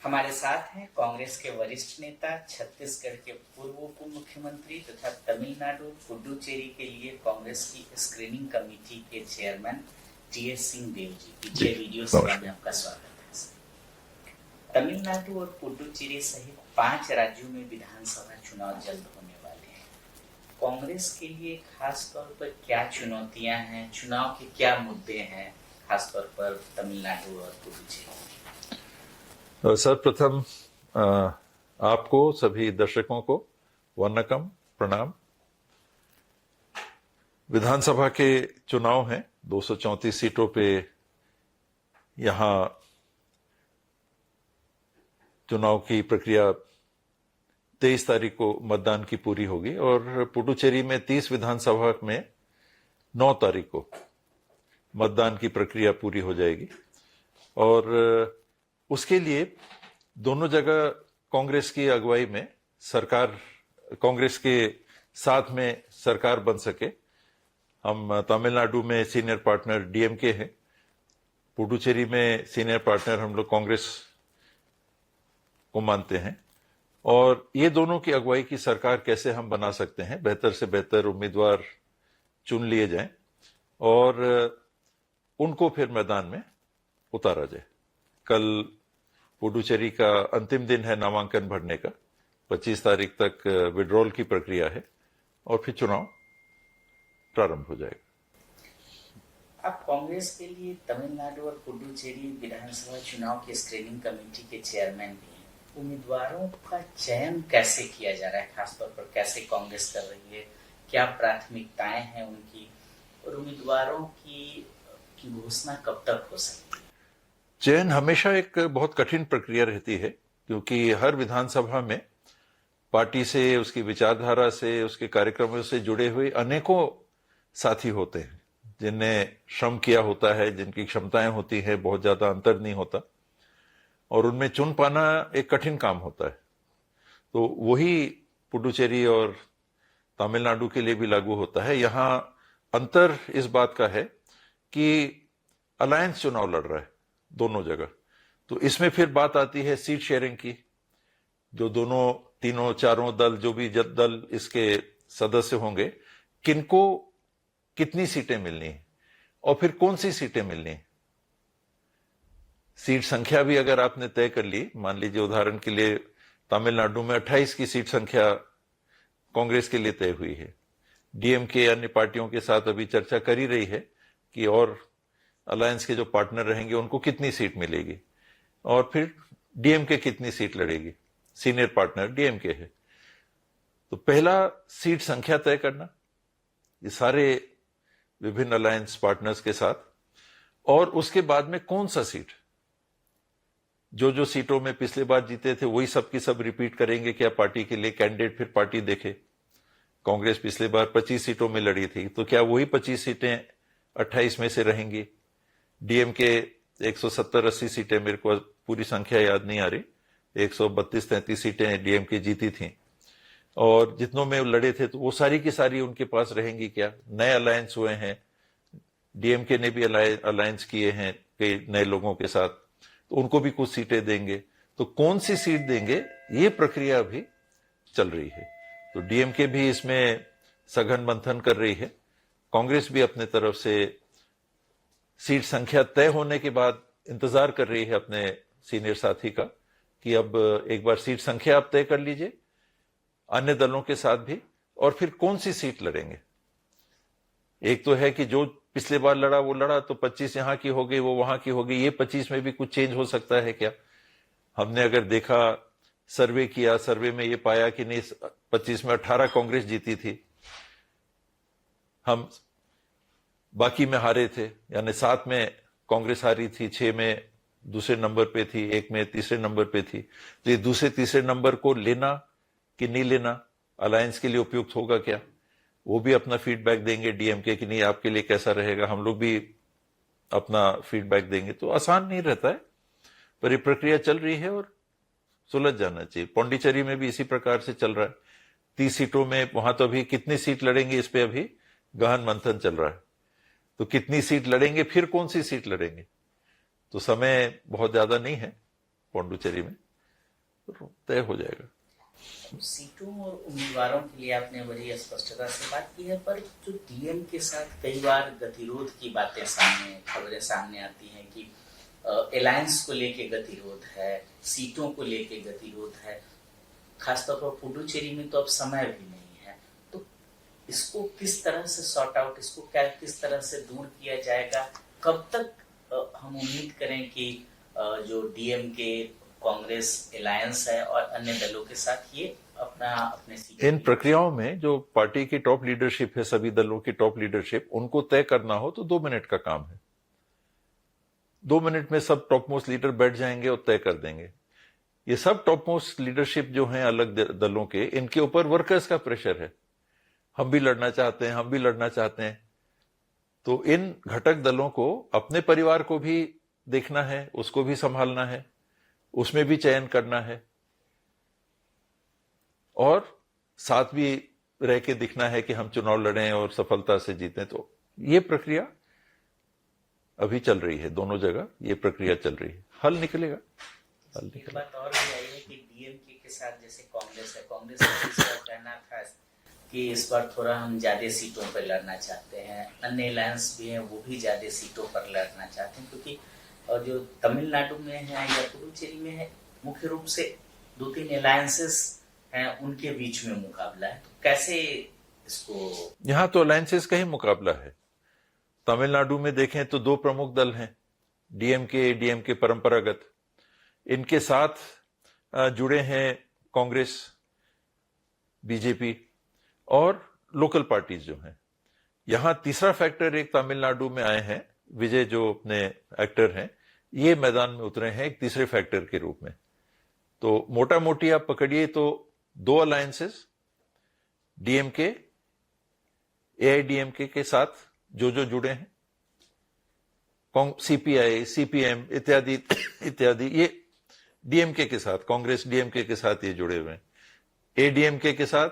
हमारे साथ हैं कांग्रेस के वरिष्ठ नेता, छत्तीसगढ़ के पूर्व उप मुख्यमंत्री तथा तमिलनाडु पुडुचेरी के लिए कांग्रेस की स्क्रीनिंग कमेटी के चेयरमैन टीएस सिंहदेव जी। पीछे वीडियो सेवा में आपका स्वागत है। तमिलनाडु और पुडुचेरी सहित 5 राज्यों में विधानसभा चुनाव जल्द होने वाले हैं। कांग्रेस के लिए खासतौर पर क्या चुनौतियां हैं, चुनाव के क्या मुद्दे हैं, खासतौर पर तमिलनाडु और पुडुचेरी? सर्वप्रथम आपको सभी दर्शकों को वन्नकम, प्रणाम। विधानसभा के चुनाव हैं, 234 सीटों पे यहां चुनाव की प्रक्रिया 23 तारीख को मतदान की पूरी होगी और पुडुचेरी में 30 विधानसभा में 9 तारीख को मतदान की प्रक्रिया पूरी हो जाएगी। और उसके लिए दोनों जगह कांग्रेस की अगुवाई में सरकार, कांग्रेस के साथ में सरकार बन सके। हम तमिलनाडु में सीनियर पार्टनर डीएमके हैं, पुडुचेरी में सीनियर पार्टनर हम लोग कांग्रेस को मानते हैं। और ये दोनों की अगुवाई की सरकार कैसे हम बना सकते हैं, बेहतर से बेहतर उम्मीदवार चुन लिए जाएं और उनको फिर मैदान में उतारा जाए। कल पुडुचेरी का अंतिम दिन है नामांकन भरने का, 25 तारीख तक विड्रॉल की प्रक्रिया है और फिर चुनाव प्रारंभ हो जाएगा। आप कांग्रेस के लिए तमिलनाडु और पुडुचेरी विधानसभा चुनाव की स्क्रीनिंग कमेटी के चेयरमैन भी हैं। उम्मीदवारों का चयन कैसे किया जा रहा है, खासतौर पर कैसे कांग्रेस कर रही है, क्या प्राथमिकताएं हैं उनकी, और उम्मीदवारों की घोषणा कब तक हो सकती है? चयन हमेशा एक बहुत कठिन प्रक्रिया रहती है, क्योंकि हर विधानसभा में पार्टी से, उसकी विचारधारा से, उसके कार्यक्रमों से जुड़े हुए अनेकों साथी होते हैं जिनने श्रम किया होता है, जिनकी क्षमताएं होती है, बहुत ज्यादा अंतर नहीं होता और उनमें चुन पाना एक कठिन काम होता है। तो वही पुडुचेरी और तमिलनाडु के लिए भी लागू होता है। यहां अंतर इस बात का है कि अलायंस चुनाव लड़ रहा है दोनों जगह। तो इसमें फिर बात आती है सीट शेयरिंग की। जो दोनों, तीनों, चारों दल, जो भी दल इसके सदस्य होंगे, किनको कितनी सीटें मिलनी है और फिर कौन सी सीटें मिलनी है। सीट संख्या भी अगर आपने तय कर ली, मान लीजिए उदाहरण के लिए तमिलनाडु में 28 की सीट संख्या कांग्रेस के लिए तय हुई है। डीएमके अन्य पार्टियों के साथ अभी चर्चा कर ही रही है कि और अलायंस के जो पार्टनर रहेंगे उनको कितनी सीट मिलेगी और फिर डीएमके कितनी सीट लड़ेगी। सीनियर पार्टनर डीएमके है। तो पहला सीट संख्या तय करना, ये सारे विभिन्न अलायंस पार्टनर्स के साथ, और उसके बाद में कौन सा सीट, जो सीटों में पिछले बार जीते थे वही सब की सब रिपीट करेंगे क्या पार्टी के लिए कैंडिडेट, फिर पार्टी देखे। कांग्रेस पिछले बार 25 सीटों में लड़ी थी, तो क्या वही 25 सीटें 28 में से रहेंगी। डीएमके 170-80 सीटें, मेरे को पूरी संख्या याद नहीं आ रही, 132-33 सीटें डीएमके जीती थी और जितनों में लड़े थे तो वो सारी की सारी उनके पास रहेंगी क्या। नए अलायंस हुए हैं, डीएमके ने भी अलायंस किए हैं कई नए लोगों के साथ, तो उनको भी कुछ सीटें देंगे। तो कौन सी सीट देंगे, ये प्रक्रिया अभी चल रही है। तो डीएमके भी इसमें सघन मंथन कर रही है। कांग्रेस भी अपने तरफ से सीट संख्या तय होने के बाद इंतजार कर रही है अपने सीनियर साथी का कि अब एक बार सीट संख्या आप तय कर लीजिए अन्य दलों के साथ भी, और फिर कौन सी सीट लड़ेंगे। एक तो है कि जो पिछले बार लड़ा वो लड़ा, तो 25 यहां की हो गई, वो वहां की हो गई। ये 25 में भी कुछ चेंज हो सकता है क्या। हमने अगर देखा, सर्वे किया, सर्वे में ये पाया कि नहीं, 25 में 18 कांग्रेस जीती थी, हम बाकी में हारे थे, यानी 7 में कांग्रेस हारी थी, 6 में दूसरे नंबर पे थी, 1 में तीसरे नंबर पे थी। तो ये दूसरे तीसरे नंबर को लेना कि नहीं लेना, अलायंस के लिए उपयुक्त होगा क्या, वो भी अपना फीडबैक देंगे डीएमके कि नहीं आपके लिए कैसा रहेगा, हम लोग भी अपना फीडबैक देंगे। तो आसान नहीं रहता है, पर ये प्रक्रिया चल रही है और सुलझ जाना चाहिए। पौंडीचेरी में भी इसी प्रकार से चल रहा है। 30 सीटों में, वहां तो अभी कितनी सीट लड़ेंगे इस पे अभी गहन मंथन चल रहा है। तो कितनी सीट लड़ेंगे, फिर कौन सी सीट लड़ेंगे, तो समय बहुत ज्यादा नहीं है पौंडीचेरी में। तय हो जाएगा। सीटों और उम्मीदवारों के लिए आपने बड़ी स्पष्टता से बात की है, पर जो डीएम के साथ कई बार गतिरोध की बातें खबरें सामने आती हैं कि अलायंस को लेके गतिरोध है, सीटों को लेके गतिरोध है, खासतौर पर पुडुचेरी में तो अब समय भी नहीं है, तो इसको किस तरह से सॉर्ट आउट, इसको किस तरह से दूर किया जाएगा? कब तक हम उम्मीद करें कि जो डीएम के कांग्रेस अलायंस है और अन्य दलों के साथ ये अपने इन प्रक्रियाओं में जो पार्टी की टॉप लीडरशिप है, सभी दलों की टॉप लीडरशिप, उनको तय करना हो तो 2 मिनट का काम है। 2 मिनट में सब टॉप मोस्ट लीडर बैठ जाएंगे और तय कर देंगे। ये सब टॉप मोस्ट लीडरशिप जो है अलग दलों के, इनके ऊपर वर्कर्स का प्रेशर है, हम भी लड़ना चाहते हैं, हम भी लड़ना चाहते हैं। तो इन घटक दलों को अपने परिवार को भी देखना है, उसको भी संभालना है, उसमें भी चयन करना है और साथ भी रह के दिखना है कि हम चुनाव लड़ें और सफलता से जीतें। तो ये प्रक्रिया अभी चल रही है, दोनों जगह ये प्रक्रिया चल रही है, हल निकलेगा। एक बात और भी आई है कि डीएमके के साथ जैसे कांग्रेस है, कांग्रेस का इस बार कहना था कि इस बार थोड़ा हम ज्यादा सीटों पर लड़ना चाहते हैं, अन्य अलायंस भी हैं वो भी ज्यादा सीटों पर लड़ना चाहते हैं, क्योंकि और जो तमिलनाडु में है या पुडुचेरी में है, मुख्य रूप से 2-3 अलायंसेस हैं, उनके बीच में मुकाबला है। तो कैसे इसको? यहां तो अलायंसेस का ही मुकाबला है। तमिलनाडु में देखें तो 2 प्रमुख दल हैं, डीएमके परंपरागत, इनके साथ जुड़े हैं कांग्रेस, बीजेपी और लोकल पार्टीज जो हैं। यहां तीसरा फैक्टर एक तमिलनाडु में आए हैं, विजय जो अपने एक्टर हैं, ये मैदान में उतरे हैं एक तीसरे फैक्टर के रूप में। तो मोटा मोटी आप पकड़िए तो 2 अलायंसेस, डीएमके, एआईडीएमके के साथ जो जुड़े हैं, सीपीआई, सीपीएम इत्यादि इत्यादि, ये डीएमके के साथ, कांग्रेस डीएमके के साथ ये जुड़े हुए हैं। एडीएमके के साथ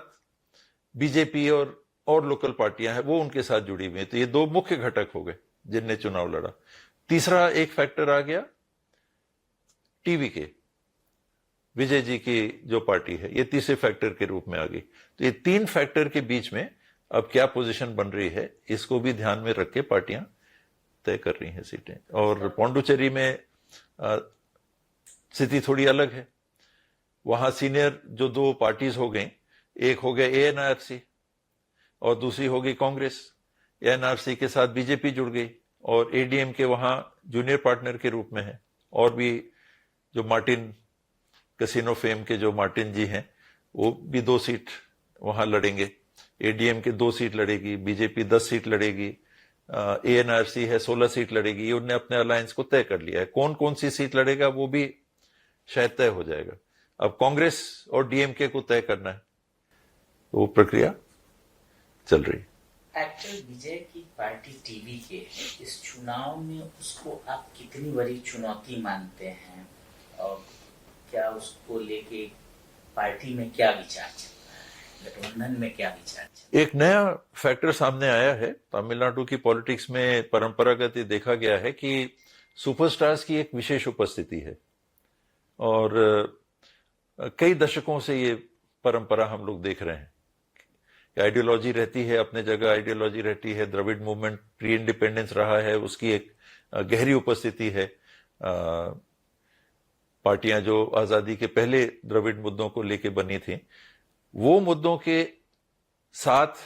बीजेपी और लोकल पार्टियां हैं, वो उनके साथ जुड़ी हुई हैं। तो ये 2 मुख्य घटक हो गए जिनने चुनाव लड़ा। तीसरा एक फैक्टर आ गया टीवी के, विजय जी की जो पार्टी है, ये तीसरे फैक्टर के रूप में आ गई। तो ये 3 फैक्टर के बीच में अब क्या पोजीशन बन रही है, इसको भी ध्यान में रख के पार्टियां तय कर रही हैं सीटें। और पौंडुचेरी में स्थिति थोड़ी अलग है। वहां सीनियर जो 2 पार्टीज हो गई, एक हो गया एएनआरसी और दूसरी हो गई कांग्रेस। एएनआरसी के साथ बीजेपी जुड़ गई और एडीएम के वहां जूनियर पार्टनर के रूप में है। और भी जो मार्टिन कैसीनो फेम के जो मार्टिन जी हैं, वो भी 2 सीट वहां लड़ेंगे। एडीएम के 2 सीट लड़ेगी, बीजेपी 10 सीट लड़ेगी, एएनआरसी है 16 सीट लड़ेगी। उनने अपने अलायंस को तय कर लिया है। कौन कौन सी सीट लड़ेगा वो भी शायद तय हो जाएगा। अब कांग्रेस और डीएमके को तय करना है, तो वो प्रक्रिया चल रही है। एक्टर विजय की पार्टी टीवी के इस चुनाव में उसको आप कितनी बड़ी चुनौती मानते हैं और क्या उसको लेके पार्टी में क्या विचार चल रहा है, गठबंधन में क्या विचार चल रहा है? एक नया फैक्टर सामने आया है। तमिलनाडु की पॉलिटिक्स में परंपरागत देखा गया है कि सुपरस्टार्स की एक विशेष उपस्थिति है और कई दशकों से ये परंपरा हम लोग देख रहे हैं। आइडियोलॉजी रहती है अपने जगह, आइडियोलॉजी रहती है। द्रविड़ मूवमेंट प्री इंडिपेंडेंस रहा है, उसकी एक गहरी उपस्थिति है। पार्टियां जो आजादी के पहले द्रविड़ मुद्दों को लेके बनी थी, वो मुद्दों के साथ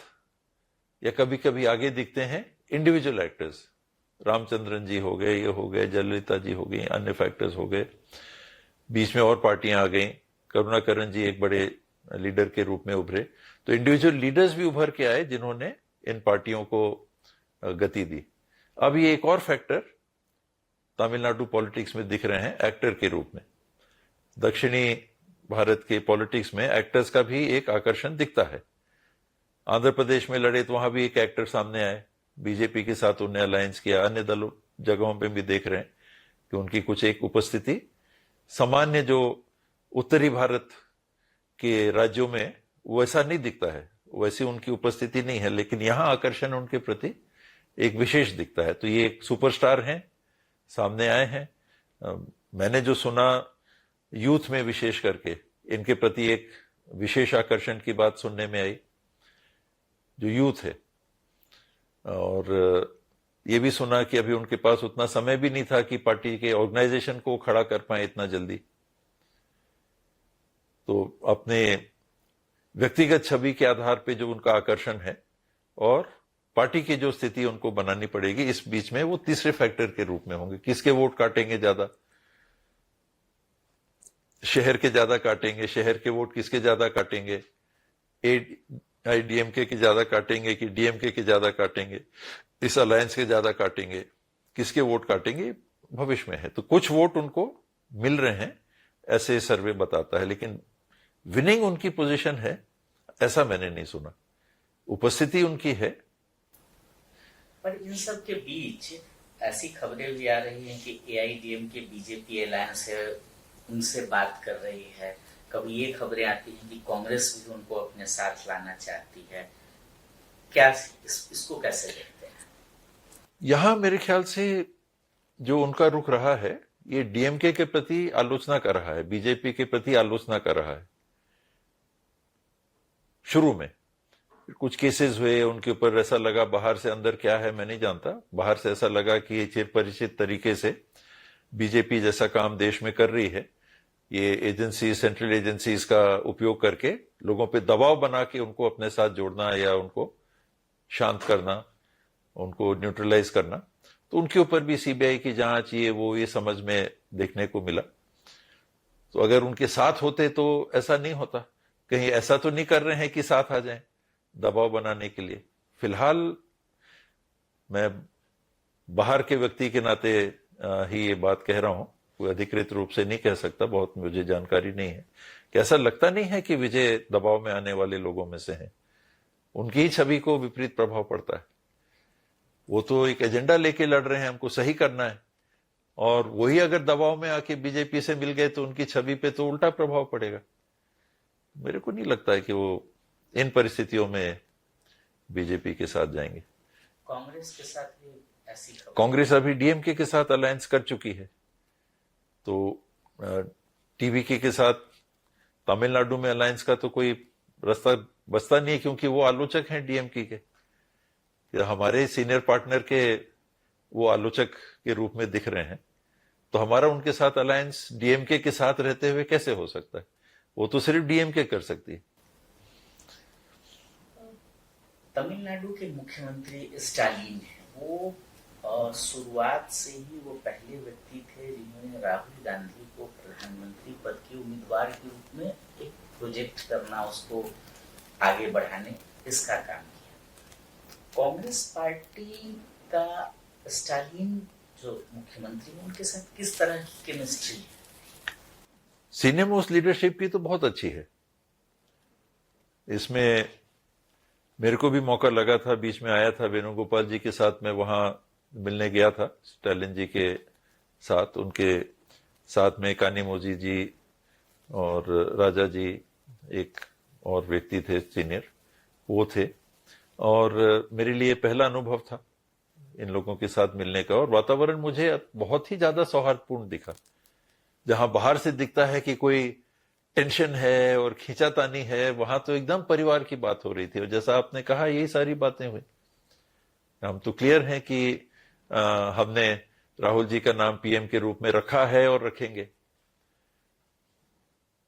या कभी कभी आगे दिखते हैं इंडिविजुअल एक्टर्स। रामचंद्रन जी हो गए, ये हो गए, जयललिता जी हो गई, अन्य फैक्टर्स हो गए। बीच में और पार्टियां आ गई। करुणाकरण जी एक बड़े लीडर के रूप में उभरे। तो इंडिविजुअल लीडर्स भी उभर के आए जिन्होंने इन पार्टियों को गति दी। अब ये एक और फैक्टर तमिलनाडु पॉलिटिक्स में दिख रहे हैं एक्टर के रूप में। दक्षिणी भारत के पॉलिटिक्स में एक्टर्स का भी एक आकर्षण दिखता है। आंध्र प्रदेश में लड़े तो वहां भी एक एक्टर सामने आए, बीजेपी के साथ उन्हें अलायंस किया। अन्य दलों जगहों पे भी देख रहे हैं कि उनकी कुछ एक उपस्थिति सामान्य जो उत्तरी भारत के राज्यों में वैसा नहीं दिखता है, वैसी उनकी उपस्थिति नहीं है, लेकिन यहां आकर्षण उनके प्रति एक विशेष दिखता है। तो ये एक सुपरस्टार हैं, सामने आए हैं। मैंने जो सुना यूथ में विशेष करके इनके प्रति एक विशेष आकर्षण की बात सुनने में आई, जो यूथ है। और ये भी सुना कि अभी उनके पास उतना समय भी नहीं था कि पार्टी के ऑर्गेनाइजेशन को खड़ा कर पाए इतना जल्दी। तो अपने व्यक्तिगत छवि के आधार पे जो उनका आकर्षण है और पार्टी की जो स्थिति उनको बनानी पड़ेगी, इस बीच में वो तीसरे फैक्टर के रूप में होंगे। किसके वोट काटेंगे ज्यादा, शहर के ज्यादा काटेंगे, शहर के वोट किसके ज्यादा काटेंगे, AIDMK के ज्यादा काटेंगे कि DMK के ज्यादा काटेंगे, इस अलायंस के ज्यादा काटेंगे, किसके वोट काटेंगे भविष्य में है। तो कुछ वोट उनको मिल रहे हैं ऐसे सर्वे बताता है, लेकिन विनिंग उनकी पोजीशन है ऐसा मैंने नहीं सुना। उपस्थिति उनकी है। पर इन सब के बीच ऐसी खबरें भी आ रही हैं कि AIDMK BJP अलायंस है, उनसे बात कर रही है। कभी ये खबरें आती हैं कि कांग्रेस भी उनको अपने साथ लाना चाहती है। क्या इसको कैसे देखते हैं? यहां मेरे ख्याल से जो उनका रुख रहा है, ये DMK के प्रति आलोचना कर रहा है, बीजेपी के प्रति आलोचना कर रहा है। शुरू में कुछ केसेस हुए, उनके ऊपर ऐसा लगा, बाहर से अंदर क्या है मैं नहीं जानता, बाहर से ऐसा लगा कि ये चिर परिचित तरीके से बीजेपी जैसा काम देश में कर रही है, ये एजेंसी, सेंट्रल एजेंसीज का उपयोग करके लोगों पे दबाव बना के उनको अपने साथ जोड़ना या उनको शांत करना, उनको न्यूट्रलाइज करना। तो उनके ऊपर भी CBI की जांच, ये समझ में देखने को मिला। तो अगर उनके साथ होते तो ऐसा नहीं होता। कहीं ऐसा तो नहीं कर रहे हैं कि साथ आ जाएं दबाव बनाने के लिए। फिलहाल मैं बाहर के व्यक्ति के नाते ही ये बात कह रहा हूं, कोई अधिकृत रूप से नहीं कह सकता, बहुत मुझे जानकारी नहीं है कि ऐसा लगता नहीं है कि विजय दबाव में आने वाले लोगों में से है। उनकी ही छवि को विपरीत प्रभाव पड़ता है। वो तो एक एजेंडा लेके लड़ रहे हैं, हमको सही करना है, और वही अगर दबाव में आके बीजेपी से मिल गए तो उनकी छवि पे तो उल्टा प्रभाव पड़ेगा। मेरे को नहीं लगता है कि वो इन परिस्थितियों में बीजेपी के साथ जाएंगे। कांग्रेस के साथ भी ऐसी खबर? कांग्रेस अभी DMK के साथ अलायंस कर चुकी है। तो TVK के साथ तमिलनाडु में अलायंस का तो कोई रास्ता बचता नहीं है, क्योंकि वो आलोचक हैं DMK के। हमारे सीनियर पार्टनर के वो आलोचक के रूप में दिख रहे हैं, तो हमारा उनके साथ अलायंस DMK के साथ रहते हुए कैसे हो सकता है? वो तो सिर्फ DMK कर सकती है। तमिलनाडु के मुख्यमंत्री स्टालिन है, वो शुरुआत से ही वो पहले व्यक्ति थे जिन्होंने राहुल गांधी को प्रधानमंत्री पद के उम्मीदवार के रूप में एक प्रोजेक्ट करना, उसको आगे बढ़ाने, इसका काम किया। कांग्रेस पार्टी का स्टालिन जो मुख्यमंत्री है, उनके साथ किस तरह की केमिस्ट्री है? सीनियर मोस्ट लीडरशिप की तो बहुत अच्छी है। इसमें मेरे को भी मौका लगा था, बीच में आया था वेणुगोपाल जी के साथ, मैं वहां मिलने गया था स्टालिन जी के साथ। उनके साथ में कानिमोझी जी और राजा जी, एक और व्यक्ति थे सीनियर, वो थे। और मेरे लिए पहला अनुभव था इन लोगों के साथ मिलने का, और वातावरण मुझे बहुत ही ज्यादा सौहार्दपूर्ण दिखा। जहां बाहर से दिखता है कि कोई टेंशन है और खींचातानी है, वहां तो एकदम परिवार की बात हो रही थी। और जैसा आपने कहा, यही सारी बातें हुई। हम तो क्लियर हैं कि हमने राहुल जी का नाम PM के रूप में रखा है और रखेंगे।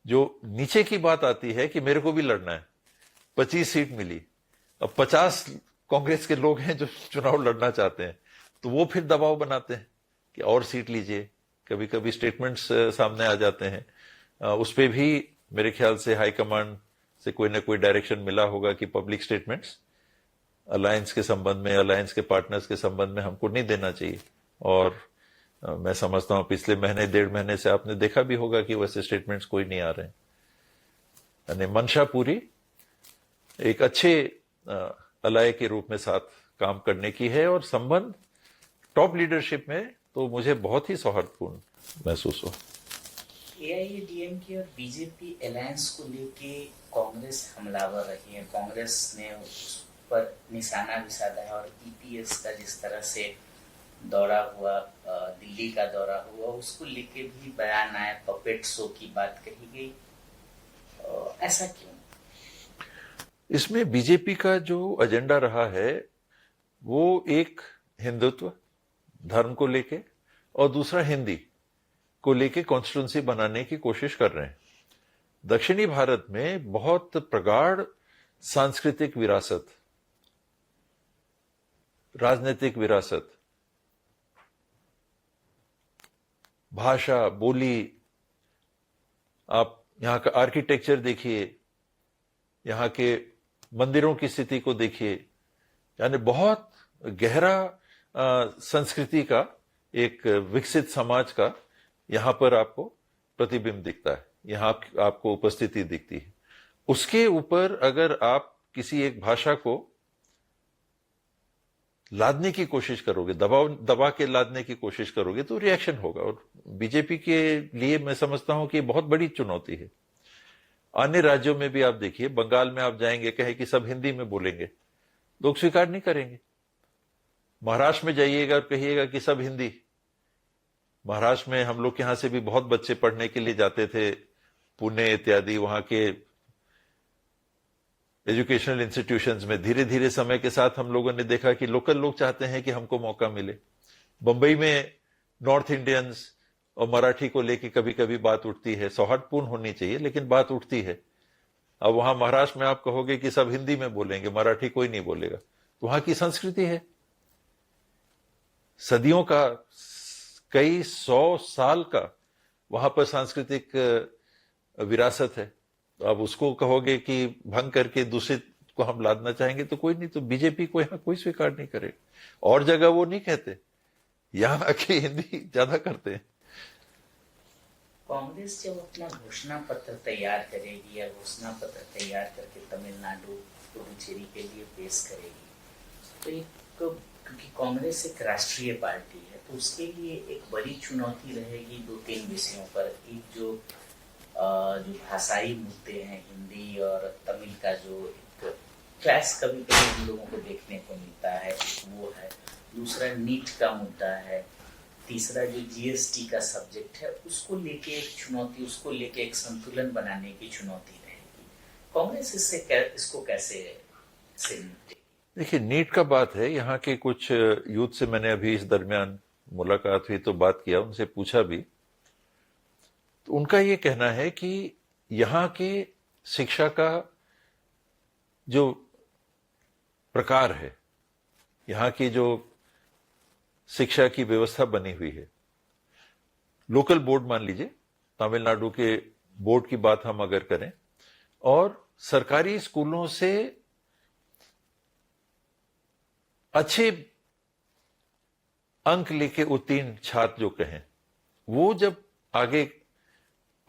जो नीचे की बात आती है कि मेरे को भी लड़ना है, 25 सीट मिली, अब 50 कांग्रेस के लोग हैं जो चुनाव लड़ना चाहते हैं, तो वो फिर दबाव बनाते हैं कि और सीट लीजिए। कभी कभी स्टेटमेंट्स सामने आ जाते हैं, उस पर भी मेरे ख्याल से हाईकमांड से कोई ना कोई डायरेक्शन मिला होगा कि पब्लिक स्टेटमेंट्स अलायंस के संबंध में, अलायंस के पार्टनर्स के संबंध में हमको नहीं देना चाहिए। और मैं समझता हूं पिछले महीने, 1.5 महीने से आपने देखा भी होगा कि वैसे स्टेटमेंट्स कोई नहीं आ रहे हैं। यानी मंशा पूरी एक अच्छे अलाय के रूप में साथ काम करने की है, और संबंध टॉप लीडरशिप में तो मुझे बहुत ही सौहार्दपूर्ण महसूस हो। AIADMK और बीजेपी अलायंस को लेके कांग्रेस हमलावर रही है। कांग्रेस ने उस पर निशाना भी साधा है, और EPS का जिस तरह से दौरा हुआ, दिल्ली का दौरा हुआ, उसको लेके भी बयान आया, पपेट शो की बात कही गई। ऐसा क्यों? इसमें बीजेपी का जो एजेंडा रहा है वो एक हिंदुत्व धर्म को लेके और दूसरा हिंदी को लेके कॉन्स्टिट्यूंसी बनाने की कोशिश कर रहे हैं। दक्षिणी भारत में बहुत प्रगाढ़ सांस्कृतिक विरासत, राजनीतिक विरासत, भाषा, बोली, आप यहां का आर्किटेक्चर देखिए, यहां के मंदिरों की स्थिति को देखिए, यानी बहुत गहरा संस्कृति का एक विकसित समाज का यहां पर आपको प्रतिबिंब दिखता है, यहां आपको उपस्थिति दिखती है। उसके ऊपर अगर आप किसी एक भाषा को लादने की कोशिश करोगे, दबा के लादने की कोशिश करोगे तो रिएक्शन होगा। और बीजेपी के लिए मैं समझता हूं कि बहुत बड़ी चुनौती है। अन्य राज्यों में भी आप देखिए, बंगाल में आप जाएंगे, कहे कि सब हिंदी में बोलेंगे, लोग स्वीकार नहीं करेंगे। महाराष्ट्र में जाइएगा और कहिएगा कि सब हिंदी। महाराष्ट्र में हम लोग यहां से भी बहुत बच्चे पढ़ने के लिए जाते थे, पुणे इत्यादि वहां के एजुकेशनल इंस्टीट्यूशंस में। धीरे धीरे समय के साथ हम लोगों ने देखा कि लोकल लोग चाहते हैं कि हमको मौका मिले। बंबई में नॉर्थ इंडियंस और मराठी को लेकर कभी कभी बात उठती है, सौहार्दपूर्ण होनी चाहिए लेकिन बात उठती है। अब वहां महाराष्ट्र में आप कहोगे कि सब हिंदी में बोलेंगे, मराठी कोई नहीं बोलेगा, तो वहां की संस्कृति है, सदियों का, कई 100 साल का वहां पर सांस्कृतिक विरासत है। तो अब उसको कहोगे कि भंग करके दूसरे को हम लादना चाहेंगे तो कोई नहीं। तो बीजेपी को यहां कोई स्वीकार नहीं करेगा। और जगह वो नहीं कहते, यहां आके हिंदी ज्यादा करते हैं। कांग्रेस जब अपना घोषणा पत्र तैयार करेगी या घोषणा पत्र तैयार करके तमिलनाडु, पुडुचेरी के लिए पेश करेगी, तो एक, क्योंकि कांग्रेस एक राष्ट्रीय पार्टी है, तो उसके लिए एक बड़ी चुनौती रहेगी 2-3 विषयों पर। एक जो भाषाई मुद्दे हैं, हिंदी और तमिल का जो एक क्लैश कभी कभी हम लोगों को देखने को मिलता है, वो है। दूसरा नीट का मुद्दा है। तीसरा जो जीएसटी का सब्जेक्ट है, उसको लेके एक चुनौती, उसको लेके एक संतुलन बनाने की चुनौती रहेगी। कांग्रेस इसको कैसे निपटेगी? देखिए, नीट का बात है, यहाँ के कुछ यूथ से मैंने अभी इस दरमियान मुलाकात हुई तो बात किया, उनसे पूछा भी, तो उनका ये कहना है कि यहाँ के शिक्षा का जो प्रकार है, यहाँ की जो शिक्षा की व्यवस्था बनी हुई है, लोकल बोर्ड मान लीजिए, तमिलनाडु के बोर्ड की बात हम अगर करें, और सरकारी स्कूलों से अच्छे अंक लेके उत्तीर्ण छात्र जो कहें, वो जब आगे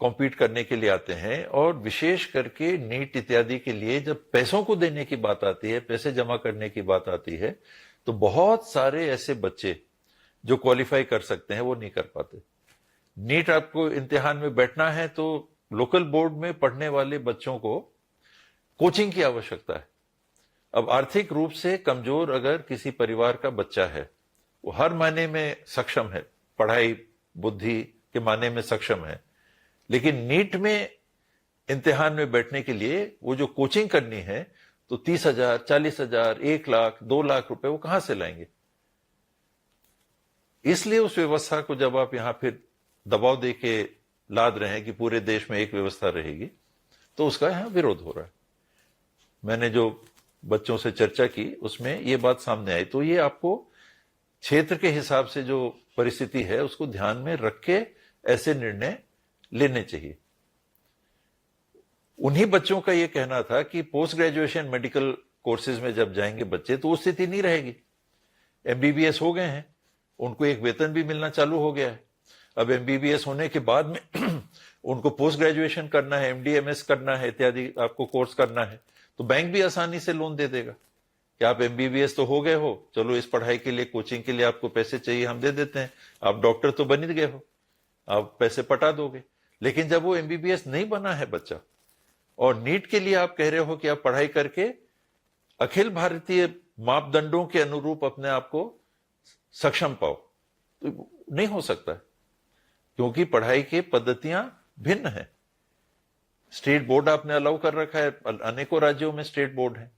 कॉम्पीट करने के लिए आते हैं, और विशेष करके नीट इत्यादि के लिए जब पैसों को देने की बात आती है, पैसे जमा करने की बात आती है, तो बहुत सारे ऐसे बच्चे जो क्वालिफाई कर सकते हैं वो नहीं कर पाते। नीट आपको इम्तिहान में बैठना है तो लोकल बोर्ड में पढ़ने वाले बच्चों को कोचिंग की आवश्यकता है। अब आर्थिक रूप से कमजोर अगर किसी परिवार का बच्चा है, वो हर मायने में सक्षम है, पढ़ाई बुद्धि के मायने में सक्षम है, लेकिन नीट में इम्तिहान में बैठने के लिए वो जो कोचिंग करनी है, तो 30,000, 40,000, 1 लाख, 2 लाख रुपए वो कहां से लाएंगे? इसलिए उस व्यवस्था को जब आप यहां फिर दबाव दे के लाद रहे हैं कि पूरे देश में एक व्यवस्था रहेगी, तो उसका यहां विरोध हो रहा है। मैंने जो बच्चों से चर्चा की उसमें ये बात सामने आई। तो ये आपको क्षेत्र के हिसाब से जो परिस्थिति है उसको ध्यान में रख के ऐसे निर्णय लेने चाहिए। उन्हीं बच्चों का ये कहना था कि पोस्ट ग्रेजुएशन मेडिकल कोर्सेज में जब जाएंगे बच्चे तो वो स्थिति नहीं रहेगी। एमबीबीएस हो गए हैं, उनको एक वेतन भी मिलना चालू हो गया है। अब एमबीबीएस होने के बाद में उनको पोस्ट ग्रेजुएशन करना है, एमडीएमएस करना है, इत्यादि आपको कोर्स करना है, तो बैंक भी आसानी से लोन दे देगा कि आप एमबीबीएस तो हो गए हो, चलो इस पढ़ाई के लिए, कोचिंग के लिए आपको पैसे चाहिए, हम दे देते हैं। आप डॉक्टर तो बन ही गए हो, आप पैसे पटा दोगे। लेकिन जब वो एमबीबीएस नहीं बना है बच्चा, और नीट के लिए आप कह रहे हो कि आप पढ़ाई करके अखिल भारतीय मापदंडों के अनुरूप अपने आप को सक्षम पाओ, तो नहीं हो सकता, क्योंकि पढ़ाई की पद्धतियां भिन्न है। स्टेट बोर्ड आपने अलाउ कर रखा है, अनेकों राज्यों में स्टेट बोर्ड है।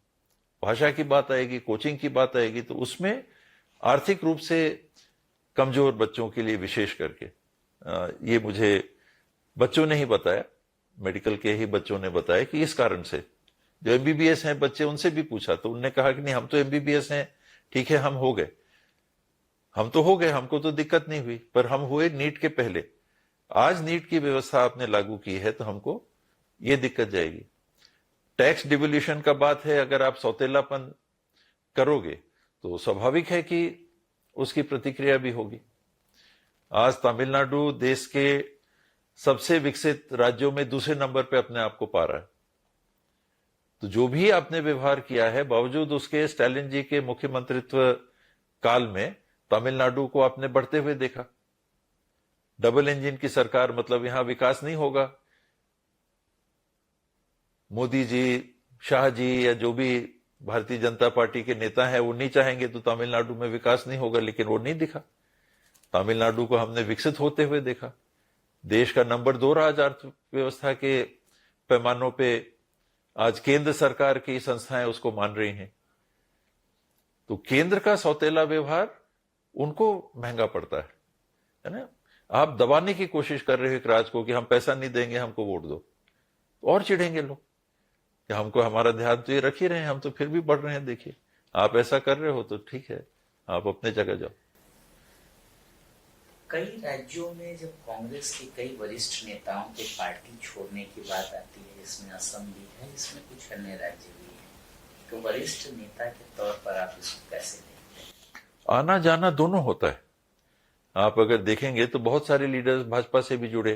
भाषा की बात आएगी, कोचिंग की बात आएगी, तो उसमें आर्थिक रूप से कमजोर बच्चों के लिए विशेष करके ये मुझे बच्चों ने ही बताया, मेडिकल के ही बच्चों ने बताया कि इस कारण से जो एमबीबीएस हैं बच्चे, उनसे भी पूछा तो उन्होंने कहा कि नहीं, हम तो एमबीबीएस हैं, ठीक है, हम हो गए, हमको तो दिक्कत नहीं हुई, पर हम हुए नीट के पहले। आज नीट की व्यवस्था आपने लागू की है तो हमको ये दिक्कत जाएगी। टैक्स डिवोल्यूशन का बात है, अगर आप सौतेलापन करोगे तो स्वाभाविक है कि उसकी प्रतिक्रिया भी होगी। आज तमिलनाडु देश के सबसे विकसित राज्यों में दूसरे नंबर पे अपने आप को पा रहा है। तो जो भी आपने व्यवहार किया है, बावजूद उसके स्टालिन जी के मुख्यमंत्रित्व काल में तमिलनाडु को आपने बढ़ते हुए देखा। डबल इंजन की सरकार, मतलब यहां विकास नहीं होगा। मोदी जी, शाह जी या जो भी भारतीय जनता पार्टी के नेता हैं वो नहीं चाहेंगे तो तमिलनाडु में विकास नहीं होगा, लेकिन वो नहीं दिखा। तमिलनाडु को हमने विकसित होते हुए देखा। देश का नंबर 2 राज्य अर्थव्यवस्था के पैमानों पे आज केंद्र सरकार की संस्थाएं उसको मान रही हैं। तो केंद्र का सौतेला व्यवहार उनको महंगा पड़ता है ना। आप दबाने की कोशिश कर रहे हो एक राज्य को कि हम पैसा नहीं देंगे, हमको वोट दो, और चिढ़ेंगे लोग कि हमको हमारा ध्यान तो ये रख ही रहे हैं, हम तो फिर भी बढ़ रहे हैं, देखिए आप ऐसा कर रहे हो तो ठीक है, आप अपने जगह जाओ। कई राज्यों में जब कांग्रेस के कई वरिष्ठ नेताओं के पार्टी छोड़ने की बात आती है, इसमें असम भी है, इसमें कुछ अन्य राज्य भी है, तो वरिष्ठ नेता के तौर पर आप इसको कैसे देखते हैं? आना जाना दोनों होता है। आप अगर देखेंगे तो बहुत सारे लीडर्स भाजपा से भी जुड़े,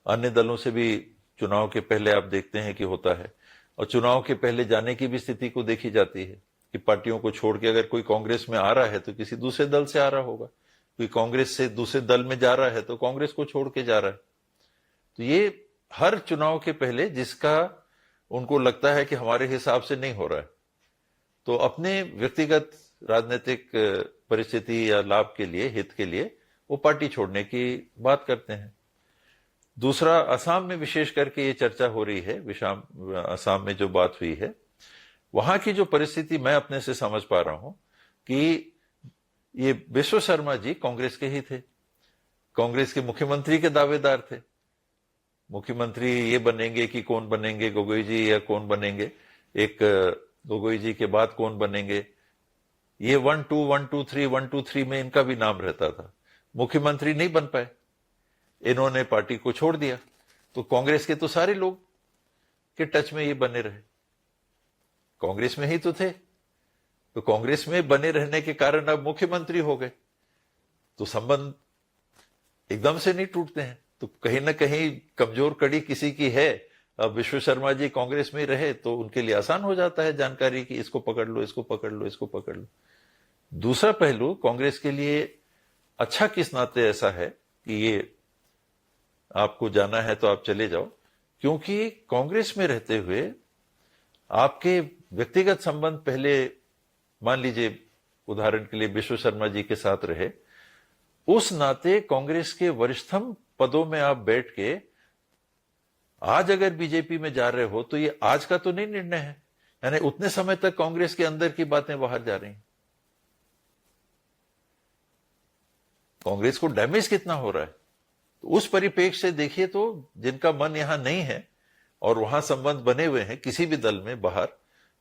अन्य दलों से भी चुनाव के पहले आप देखते हैं कि होता है, और चुनाव के पहले जाने की भी स्थिति को देखी जाती है कि पार्टियों को छोड़ के अगर कोई कांग्रेस में आ रहा है तो किसी दूसरे दल से आ रहा होगा, कोई कांग्रेस से दूसरे दल में जा रहा है तो कांग्रेस को छोड़ के जा रहा है। तो ये हर चुनाव के पहले जिसका उनको लगता है कि हमारे हिसाब से नहीं हो रहा है, तो अपने व्यक्तिगत राजनीतिक परिस्थिति या लाभ के लिए, हित के लिए वो पार्टी छोड़ने की बात करते हैं। दूसरा, असम में विशेष करके ये चर्चा हो रही है, असम में जो बात हुई है, वहां की जो परिस्थिति मैं अपने से समझ पा रहा हूं कि ये विश्व शर्मा जी कांग्रेस के ही थे, कांग्रेस के मुख्यमंत्री के दावेदार थे। मुख्यमंत्री ये बनेंगे कि कौन बनेंगे, गोगोई जी या कौन बनेंगे, एक गोगोई जी के बाद कौन बनेंगे, ये 1 2 1 2 3 1 2 3 में इनका भी नाम रहता था। मुख्यमंत्री नहीं बन पाए, इन्होंने पार्टी को छोड़ दिया, तो कांग्रेस के तो सारे लोग के टच में ये बने रहे, कांग्रेस में ही तो थे, तो कांग्रेस में बने रहने के कारण अब मुख्यमंत्री हो गए, तो संबंध एकदम से नहीं टूटते हैं। तो कहीं ना कहीं कमजोर कड़ी किसी की है, अब विश्व शर्मा जी कांग्रेस में रहे तो उनके लिए आसान हो जाता है जानकारी की, इसको पकड़ लो, इसको पकड़ लो, इसको पकड़ लो। दूसरा पहलू, कांग्रेस के लिए अच्छा किस नाते ऐसा है कि ये आपको जाना है तो आप चले जाओ, क्योंकि कांग्रेस में रहते हुए आपके व्यक्तिगत संबंध पहले, मान लीजिए उदाहरण के लिए विश्व शर्मा जी के साथ रहे, उस नाते कांग्रेस के वरिष्ठतम पदों में आप बैठ के आज अगर बीजेपी में जा रहे हो तो ये आज का तो नहीं निर्णय है, यानी उतने समय तक कांग्रेस के अंदर की बातें बाहर जा रही हैं। कांग्रेस को डैमेज कितना हो रहा है, तो उस परिप्रेक्ष्य से देखिए तो जिनका मन यहां नहीं है और वहां संबंध बने हुए हैं किसी भी दल में बाहर,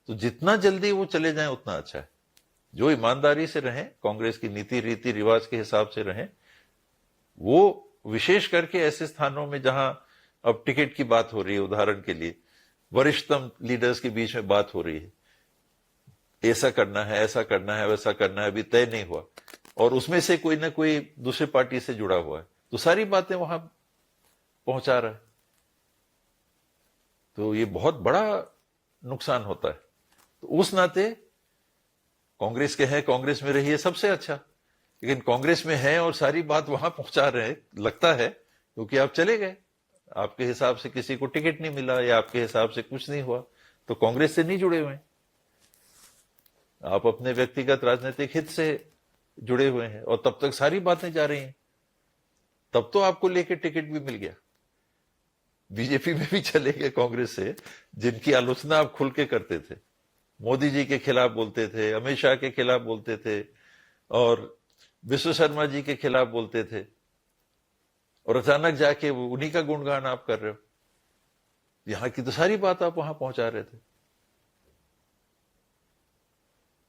तो जितना जल्दी वो चले जाएं उतना अच्छा है। जो ईमानदारी से रहें, कांग्रेस की नीति रीति रिवाज के हिसाब से रहें, वो विशेष करके ऐसे स्थानों में जहां अब टिकट की बात हो रही है, उदाहरण के लिए वरिष्ठतम लीडर्स के बीच में बात हो रही है, ऐसा करना है, ऐसा करना है, वैसा करना है, अभी तय नहीं हुआ, और उसमें से कोई ना कोई दूसरे पार्टी से जुड़ा हुआ है, तो सारी बातें वहां पहुंचा रहा है, तो ये बहुत बड़ा नुकसान होता है। तो उस नाते कांग्रेस के हैं, कांग्रेस में रहिए, सबसे अच्छा, लेकिन कांग्रेस में है और सारी बात वहां पहुंचा रहे हैं, लगता है क्योंकि आप चले गए, आपके हिसाब से किसी को टिकट नहीं मिला या आपके हिसाब से कुछ नहीं हुआ, तो कांग्रेस से नहीं जुड़े हुए हैं, आप अपने व्यक्तिगत राजनीतिक हित से जुड़े हुए हैं और तब तक सारी बातें जा रही हैं। तब तो आपको लेके टिकट भी मिल गया, बीजेपी में भी चले गए कांग्रेस से, जिनकी आलोचना आप खुल के करते थे, मोदी जी के खिलाफ बोलते थे, अमित शाह के खिलाफ बोलते थे और विश्व शर्मा जी के खिलाफ बोलते थे, और अचानक जाके उन्हीं का गुणगान आप कर रहे हो। यहां की तो सारी बात आप वहां पहुंचा रहे थे।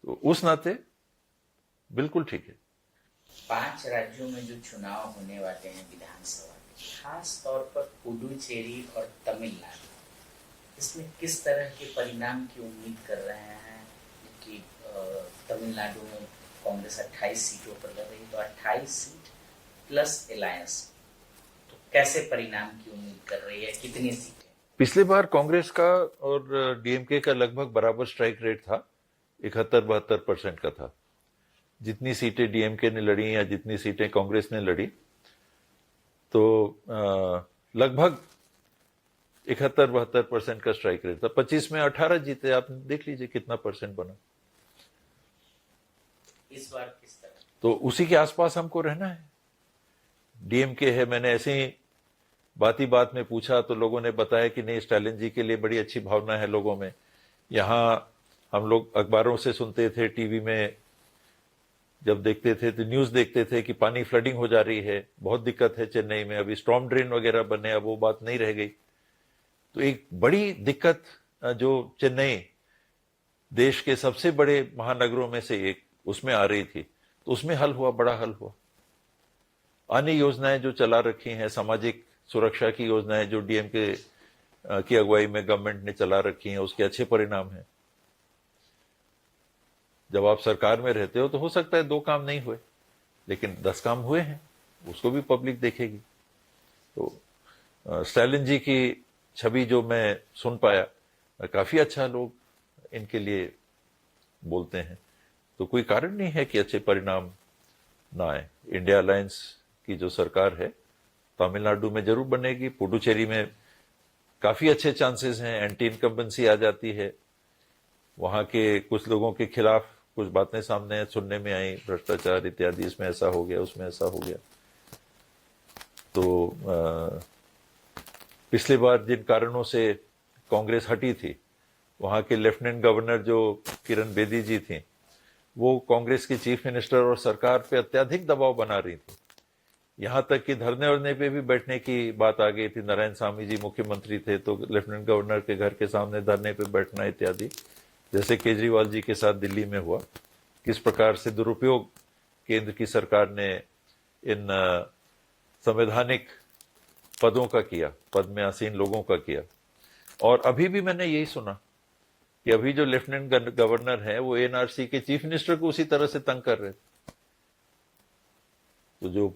तो उस नाते बिल्कुल ठीक है। 5 राज्यों में जो चुनाव होने वाले हैं विधानसभा के, खास तौर पर पुडुचेरी और तमिलनाडु, इसमें किस तरह के परिणाम की उम्मीद कर रहे हैं? कि तमिलनाडु में कांग्रेस 28 सीटों पर लड़ रही, तो 28 सीट प्लस अलायंस, तो कैसे परिणाम की उम्मीद कर रही है? कितनी सीटें? पिछली बार कांग्रेस का और डीएमके का लगभग बराबर स्ट्राइक रेट था, 71-72% का था। जितनी सीटें डीएमके ने लड़ी या जितनी सीटें कांग्रेस ने लड़ी, तो लगभग 71-72% का स्ट्राइक रेट था। 25 में 18 जीते, आप देख लीजिए कितना परसेंट बना। इस बार किस तरह? तो उसी के आसपास हमको रहना है। डीएमके है, मैंने ऐसे ही बात ही बात में पूछा तो लोगों ने बताया कि नहीं, स्टालिन जी के लिए बड़ी अच्छी भावना है लोगों में। यहां हम लोग अखबारों से सुनते थे, टीवी में जब देखते थे तो न्यूज देखते थे कि पानी फ्लडिंग हो जा रही है, बहुत दिक्कत है चेन्नई में, अभी स्टॉर्म ड्रेन वगैरह बने, अब वो बात नहीं रह गई। तो एक बड़ी दिक्कत जो चेन्नई देश के सबसे बड़े महानगरों में से एक, उसमें आ रही थी, तो उसमें हल हुआ, बड़ा हल हुआ। अन्य योजनाएं जो चला रखी हैं, सामाजिक सुरक्षा की योजनाएं जो डीएमके की अगुवाई में गवर्नमेंट ने चला रखी हैं, उसके अच्छे परिणाम हैं। जब आप सरकार में रहते हो तो हो सकता है 2 काम नहीं हुए, लेकिन 10 काम हुए हैं, उसको भी पब्लिक देखेगी। तो स्टालिन जी की छवि जो मैं सुन पाया, काफी अच्छा लोग इनके लिए बोलते हैं, तो कोई कारण नहीं है कि अच्छे परिणाम ना आए। इंडिया अलायंस की जो सरकार है तमिलनाडु में जरूर बनेगी, पुडुचेरी में काफी अच्छे चांसेस हैं, एंटी इनकम्बेंसी आ जाती है। वहां के कुछ लोगों के खिलाफ कुछ बातें सामने सुनने में आई, भ्रष्टाचार इत्यादि, इसमें ऐसा हो गया, उसमें ऐसा हो गया। तो पिछली बार जिन कारणों से कांग्रेस हटी थी, वहां के लेफ्टिनेंट गवर्नर जो किरण बेदी जी थी, वो कांग्रेस के चीफ मिनिस्टर और सरकार पे अत्यधिक दबाव बना रही थी। यहां तक कि धरने वरने पे भी बैठने की बात आ गई थी। नारायण स्वामी जी मुख्यमंत्री थे तो लेफ्टिनेंट गवर्नर के घर के सामने धरने पे बैठना इत्यादि, जैसे केजरीवाल जी के साथ दिल्ली में हुआ। किस प्रकार से दुरुपयोग केंद्र की सरकार ने इन संवैधानिक पदों का किया, पद में आसीन लोगों का किया। और अभी भी मैंने यही सुना कि अभी जो लेफ्टिनेंट गवर्नर है वो एनआरसी के चीफ मिनिस्टर को उसी तरह से तंग कर रहे थे। तो जो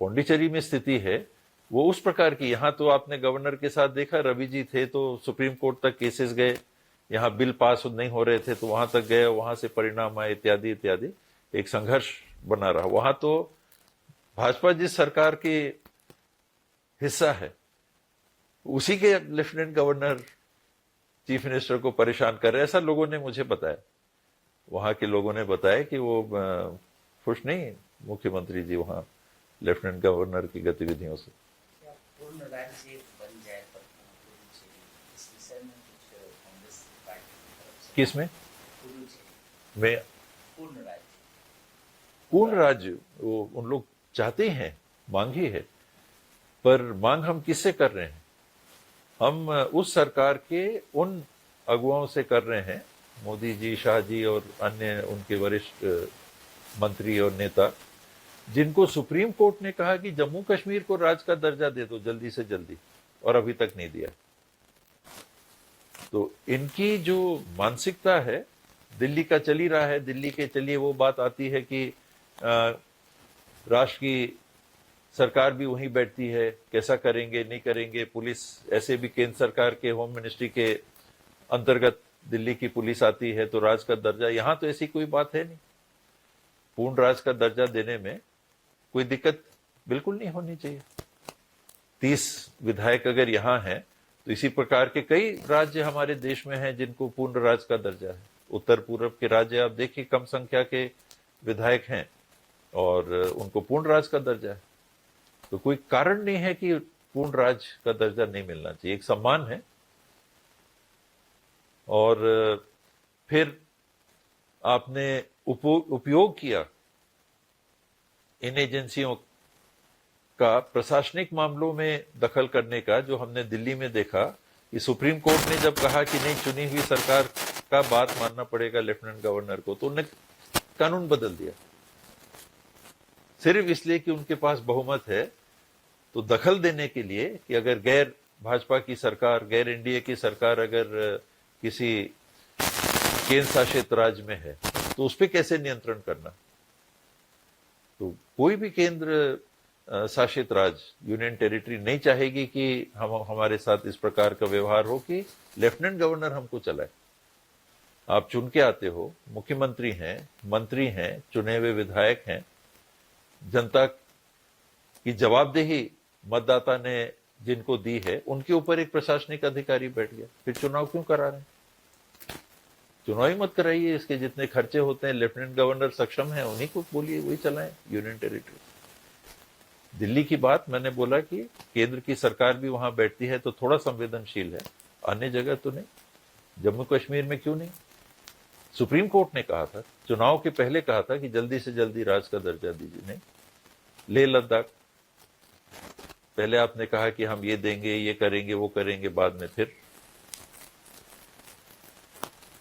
पौंडीचेरी में स्थिति है वो उस प्रकार की, यहां तो आपने गवर्नर के साथ देखा, रवि जी थे तो सुप्रीम कोर्ट तक केसेस गए, यहां बिल पास नहीं हो रहे थे तो वहां तक गए, वहां से परिणाम आए इत्यादि इत्यादि, एक संघर्ष बना रहा। वहां तो भाजपा जिस सरकार के हिस्सा है उसी के लेफ्टिनेंट गवर्नर चीफ मिनिस्टर को परेशान कर रहे, ऐसा लोगों ने मुझे बताया। वहां के लोगों ने बताया कि वो खुश नहीं मुख्यमंत्री जी वहां लेफ्टिनेंट गवर्नर की गतिविधियों से। क्या पूर्ण राज्य बन जाए पुडुचेरी, इस विषय में कुछ कांग्रेस पार्टी की तरफ से? किसमें? पुडुचेरी में पूर्ण राज्य? पूर्ण राज्य वो उन लोग चाहते हैं, मांग ही है, पर मांग हम किससे कर रहे हैं? हम उस सरकार के उन अगुवाओं से कर रहे हैं, मोदी जी, शाह जी और अन्य उनके वरिष्ठ मंत्री और नेता, जिनको सुप्रीम कोर्ट ने कहा कि जम्मू कश्मीर को राज्य का दर्जा दे दो जल्दी से जल्दी, और अभी तक नहीं दिया। तो इनकी जो मानसिकता है दिल्ली का चल ही रहा है। दिल्ली के चलिए वो बात आती है कि राष्ट्र की सरकार भी वहीं बैठती है, कैसा करेंगे नहीं करेंगे, पुलिस ऐसे भी केंद्र सरकार के होम मिनिस्ट्री के अंतर्गत दिल्ली की पुलिस आती है, तो राज्य का दर्जा, यहां तो ऐसी कोई बात है नहीं। पूर्ण राज्य का दर्जा देने में कोई दिक्कत बिल्कुल नहीं होनी चाहिए। 30 विधायक अगर यहां हैं तो इसी प्रकार के कई राज्य हमारे देश में हैं जिनको पूर्ण राज्य का दर्जा है। उत्तर पूर्व के राज्य आप देखिए कम संख्या के विधायक हैं, और उनको पूर्ण राज का दर्जा है। तो कोई कारण नहीं है कि पूर्ण राज का दर्जा नहीं मिलना चाहिए, एक सम्मान है। और फिर आपने उपयोग किया इन एजेंसियों का प्रशासनिक मामलों में दखल करने का, जो हमने दिल्ली में देखा कि सुप्रीम कोर्ट ने जब कहा कि नहीं, चुनी हुई सरकार का बात मानना पड़ेगा लेफ्टिनेंट गवर्नर को, तो उन्होंने कानून बदल दिया सिर्फ इसलिए कि उनके पास बहुमत है। तो दखल देने के लिए कि अगर गैर भाजपा की सरकार, गैर एनडीए की सरकार अगर किसी केंद्र शासित राज्य में है तो उस पर कैसे नियंत्रण करना। तो कोई भी केंद्र शासित राज्य, यूनियन टेरिटरी नहीं चाहेगी कि हमारे साथ इस प्रकार का व्यवहार हो कि लेफ्टिनेंट गवर्नर हमको चलाए। आप चुन के आते हो, मुख्यमंत्री हैं, मंत्री हैं, चुने हुए विधायक हैं, जनता की जवाबदेही मतदाता ने जिनको दी है उनके ऊपर एक प्रशासनिक अधिकारी बैठ गया, फिर चुनाव क्यों करा रहे हैं? चुनाव ही मत कराइए, इसके जितने खर्चे होते हैं लेफ्टिनेंट गवर्नर सक्षम है उन्हीं को बोलिए, वही चलाएं यूनियन टेरिटरी। दिल्ली की बात मैंने बोला कि केंद्र की सरकार भी वहां बैठती है तो थोड़ा संवेदनशील है, अन्य जगह तो नहीं। जम्मू कश्मीर में क्यों नहीं? सुप्रीम कोर्ट ने कहा था, चुनाव के पहले कहा था कि जल्दी से जल्दी राज का दर्जा दीजिए। नहीं, लेह लद्दाख पहले आपने कहा कि हम ये देंगे, ये करेंगे, वो करेंगे, बाद में फिर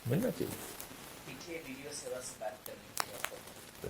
मिलना चाहिए। पीछे वीडियो सेवा से बात करनी थी आपको।